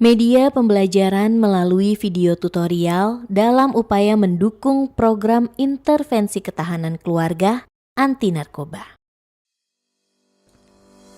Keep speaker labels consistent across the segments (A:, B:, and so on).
A: Media pembelajaran melalui video tutorial dalam upaya mendukung program intervensi ketahanan keluarga anti narkoba.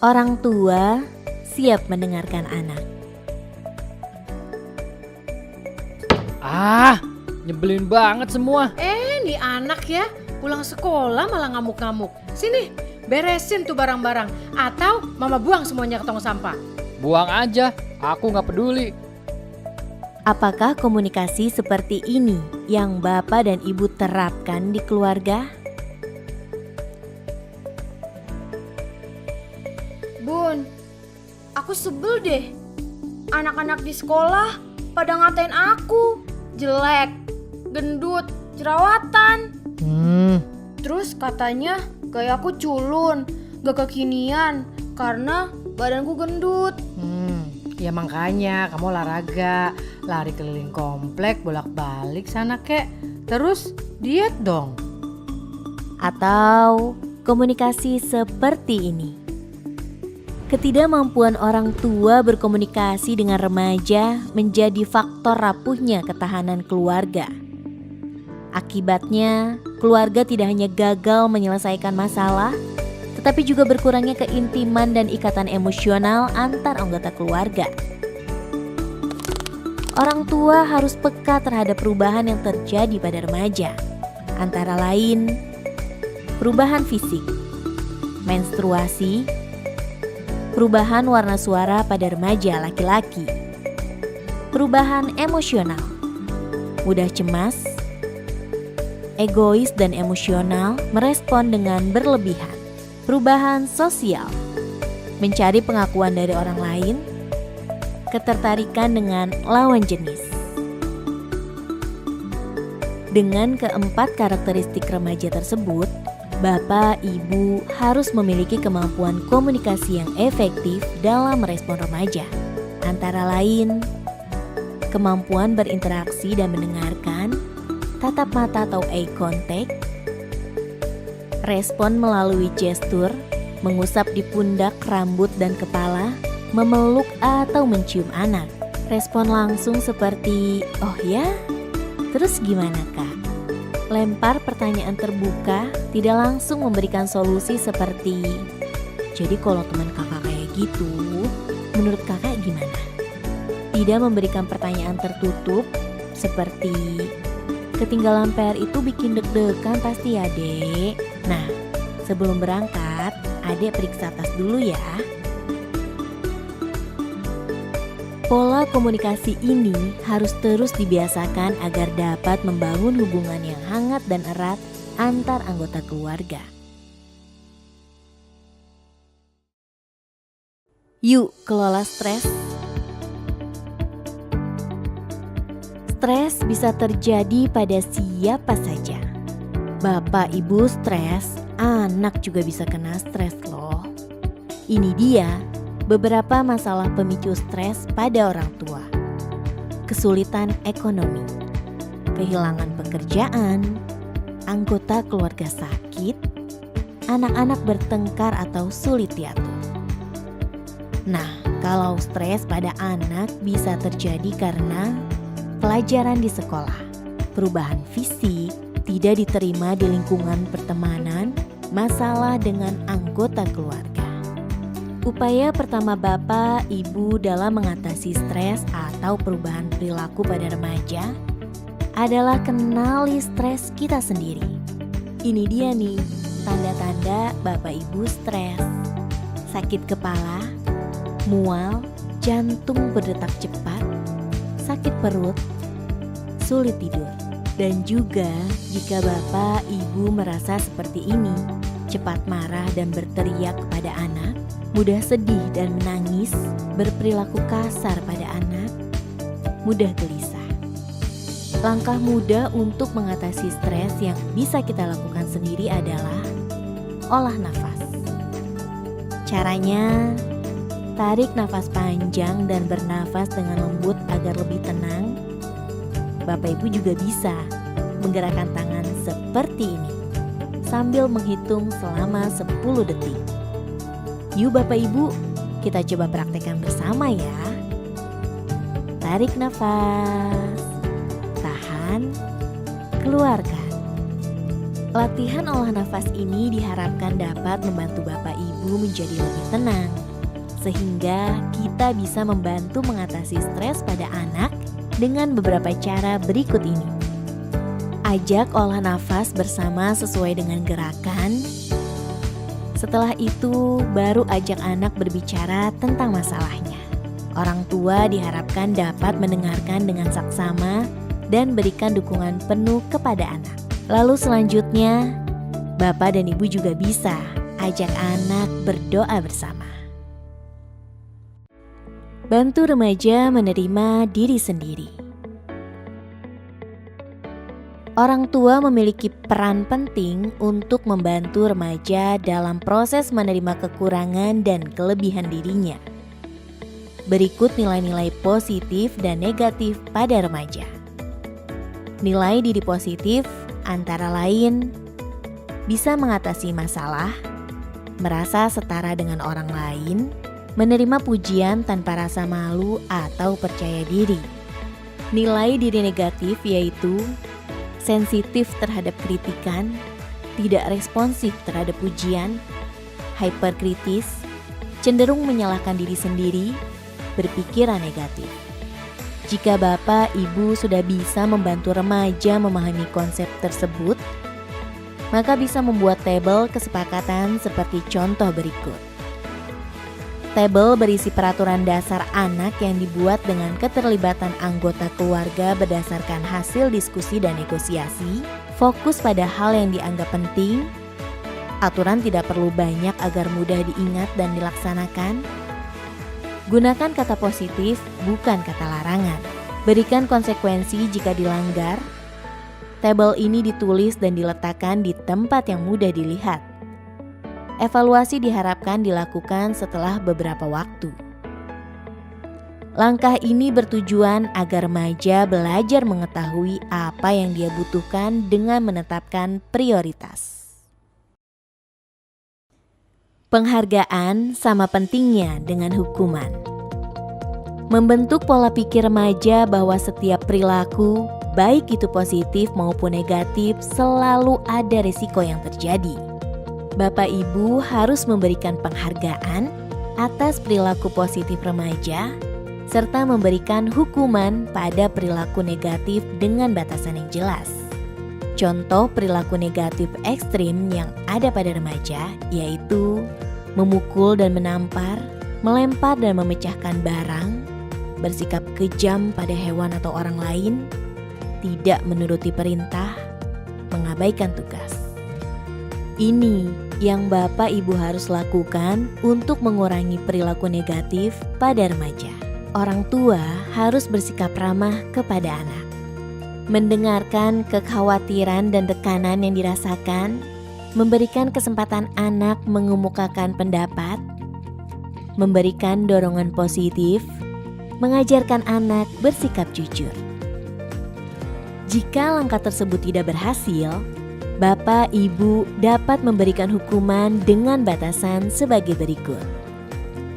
A: Orang tua siap mendengarkan anak.
B: Nyebelin banget semua.
C: Nih anak ya, pulang sekolah malah ngamuk-ngamuk. Sini, beresin tuh barang-barang. Atau mama buang semuanya ke tong sampah.
B: Buang aja, aku gak peduli.
A: Apakah komunikasi seperti ini yang Bapak dan Ibu terapkan di keluarga?
D: Bun, aku sebel deh. Anak-anak di sekolah pada ngatain aku jelek, gendut, jerawatan. Terus katanya gaya aku culun, gak kekinian karena badanku gendut.
C: Ya makanya kamu olahraga, lari keliling komplek, bolak-balik sana kek. Terus diet dong.
A: Atau komunikasi seperti ini? Ketidakmampuan orang tua berkomunikasi dengan remaja menjadi faktor rapuhnya ketahanan keluarga. Akibatnya, keluarga tidak hanya gagal menyelesaikan masalah, tetapi juga berkurangnya keintiman dan ikatan emosional antar anggota keluarga. Orang tua harus peka terhadap perubahan yang terjadi pada remaja, antara lain perubahan fisik, menstruasi, perubahan warna suara pada remaja laki-laki, perubahan emosional, mudah cemas, egois dan emosional, merespon dengan berlebihan, perubahan sosial, mencari pengakuan dari orang lain, ketertarikan dengan lawan jenis. Dengan keempat karakteristik remaja tersebut, Bapak, Ibu harus memiliki kemampuan komunikasi yang efektif dalam merespon remaja. Antara lain, kemampuan berinteraksi dan mendengarkan, tatap mata atau eye contact, respon melalui gestur, mengusap di pundak, rambut, dan kepala, memeluk atau mencium anak. Respon langsung seperti, "Oh ya? Terus gimana Kak?" Lempar pertanyaan terbuka, tidak langsung memberikan solusi seperti, "Jadi kalau teman kakak kayak gitu, menurut kakak gimana?" Tidak memberikan pertanyaan tertutup seperti, "Ketinggalan PR itu bikin deg-degan pasti ya dek. Nah, sebelum berangkat, adek periksa tas dulu ya." Pola komunikasi ini harus terus dibiasakan agar dapat membangun hubungan yang hangat dan erat antar anggota keluarga. Yuk kelola stres. Stres bisa terjadi pada siapa saja. Bapak Ibu stres, anak juga bisa kena stres loh. Ini dia beberapa masalah pemicu stres pada orang tua. Kesulitan ekonomi, kehilangan pekerjaan, anggota keluarga sakit, anak-anak bertengkar atau sulit diatur. Nah, kalau stres pada anak bisa terjadi karena pelajaran di sekolah, perubahan fisik, tidak diterima di lingkungan pertemanan, masalah dengan anggota keluarga. Upaya pertama Bapak, Ibu dalam mengatasi stres atau perubahan perilaku pada remaja adalah kenali stres kita sendiri. Ini dia nih, tanda-tanda Bapak Ibu stres. Sakit kepala, mual, jantung berdetak cepat, sakit perut, sulit tidur. Dan juga jika Bapak Ibu merasa seperti ini, cepat marah dan berteriak kepada anak, mudah sedih dan menangis, berperilaku kasar pada anak, mudah gelisah. Langkah mudah untuk mengatasi stres yang bisa kita lakukan sendiri adalah olah nafas. Caranya, tarik nafas panjang dan bernafas dengan lembut agar lebih tenang. Bapak Ibu juga bisa menggerakkan tangan seperti ini sambil menghitung selama 10 detik. Yuk Bapak Ibu, kita coba praktekkan bersama ya. tarik nafas, tahan, keluarkan. Latihan olah nafas ini diharapkan dapat membantu Bapak Ibu menjadi lebih tenang, sehingga kita bisa membantu mengatasi stres pada anak dengan beberapa cara berikut ini. Ajak olah nafas bersama sesuai dengan gerakan. Setelah itu, baru ajak anak berbicara tentang masalahnya. Orang tua diharapkan dapat mendengarkan dengan saksama dan berikan dukungan penuh kepada anak. Lalu selanjutnya, Bapak dan Ibu juga bisa ajak anak berdoa bersama. Bantu remaja menerima diri sendiri. Orang tua memiliki peran penting untuk membantu remaja dalam proses menerima kekurangan dan kelebihan dirinya. Berikut nilai-nilai positif dan negatif pada remaja. Nilai diri positif antara lain bisa mengatasi masalah, merasa setara dengan orang lain, menerima pujian tanpa rasa malu atau percaya diri. Nilai diri negatif yaitu sensitif terhadap kritikan, tidak responsif terhadap pujian, hyperkritis, cenderung menyalahkan diri sendiri, berpikiran negatif. Jika Bapak Ibu sudah bisa membantu remaja memahami konsep tersebut, maka bisa membuat tabel kesepakatan seperti contoh berikut. Tabel berisi peraturan dasar anak yang dibuat dengan keterlibatan anggota keluarga berdasarkan hasil diskusi dan negosiasi, fokus pada hal yang dianggap penting, aturan tidak perlu banyak agar mudah diingat dan dilaksanakan. Gunakan kata positif, bukan kata larangan. Berikan konsekuensi jika dilanggar. Tabel ini ditulis dan diletakkan di tempat yang mudah dilihat. Evaluasi diharapkan dilakukan setelah beberapa waktu. Langkah ini bertujuan agar remaja belajar mengetahui apa yang dia butuhkan dengan menetapkan prioritas. Penghargaan sama pentingnya dengan hukuman. Membentuk pola pikir remaja bahwa setiap perilaku, baik itu positif maupun negatif, selalu ada risiko yang terjadi. Bapak Ibu harus memberikan penghargaan atas perilaku positif remaja, serta memberikan hukuman pada perilaku negatif dengan batasan yang jelas. Contoh perilaku negatif ekstrim yang ada pada remaja yaitu memukul dan menampar, melempar dan memecahkan barang, bersikap kejam pada hewan atau orang lain, tidak menuruti perintah, mengabaikan tugas. Ini yang Bapak Ibu harus lakukan untuk mengurangi perilaku negatif pada remaja. Orang tua harus bersikap ramah kepada anak. Mendengarkan kekhawatiran dan tekanan yang dirasakan, memberikan kesempatan anak mengemukakan pendapat, memberikan dorongan positif, mengajarkan anak bersikap jujur. Jika langkah tersebut tidak berhasil, Bapak Ibu dapat memberikan hukuman dengan batasan sebagai berikut.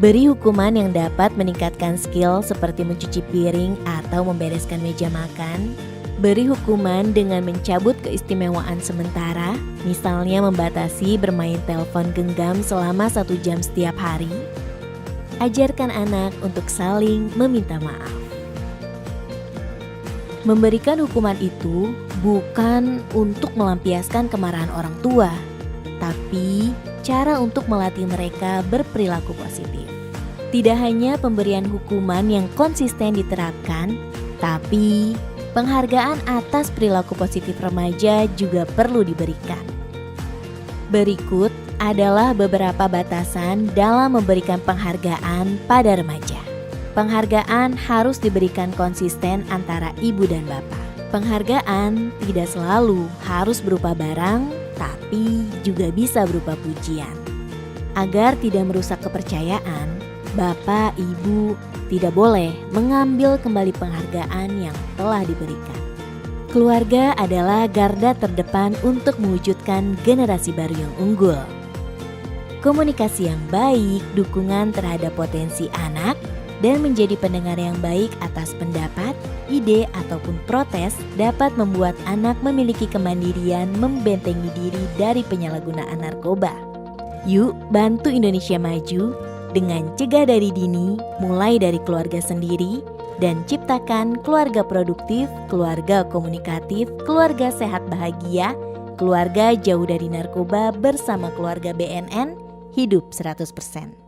A: Beri hukuman yang dapat meningkatkan skill seperti mencuci piring atau membereskan meja makan. Beri hukuman dengan mencabut keistimewaan sementara, misalnya membatasi bermain telepon genggam selama 1 jam setiap hari. Ajarkan anak untuk saling meminta maaf. Memberikan hukuman itu bukan untuk melampiaskan kemarahan orang tua, tapi cara untuk melatih mereka berperilaku positif. Tidak hanya pemberian hukuman yang konsisten diterapkan, tapi penghargaan atas perilaku positif remaja juga perlu diberikan. Berikut adalah beberapa batasan dalam memberikan penghargaan pada remaja. Penghargaan harus diberikan konsisten antara ibu dan bapak. Penghargaan tidak selalu harus berupa barang, tapi juga bisa berupa pujian. Agar tidak merusak kepercayaan, bapak, ibu tidak boleh mengambil kembali penghargaan yang telah diberikan. Keluarga adalah garda terdepan untuk mewujudkan generasi baru yang unggul. Komunikasi yang baik, dukungan terhadap potensi anak, dan menjadi pendengar yang baik atas pendapat, ide, ataupun protes dapat membuat anak memiliki kemandirian membentengi diri dari penyalahgunaan narkoba. Yuk bantu Indonesia maju dengan cegah dari dini, mulai dari keluarga sendiri, dan ciptakan keluarga produktif, keluarga komunikatif, keluarga sehat bahagia, keluarga jauh dari narkoba bersama keluarga BNN, hidup 100%.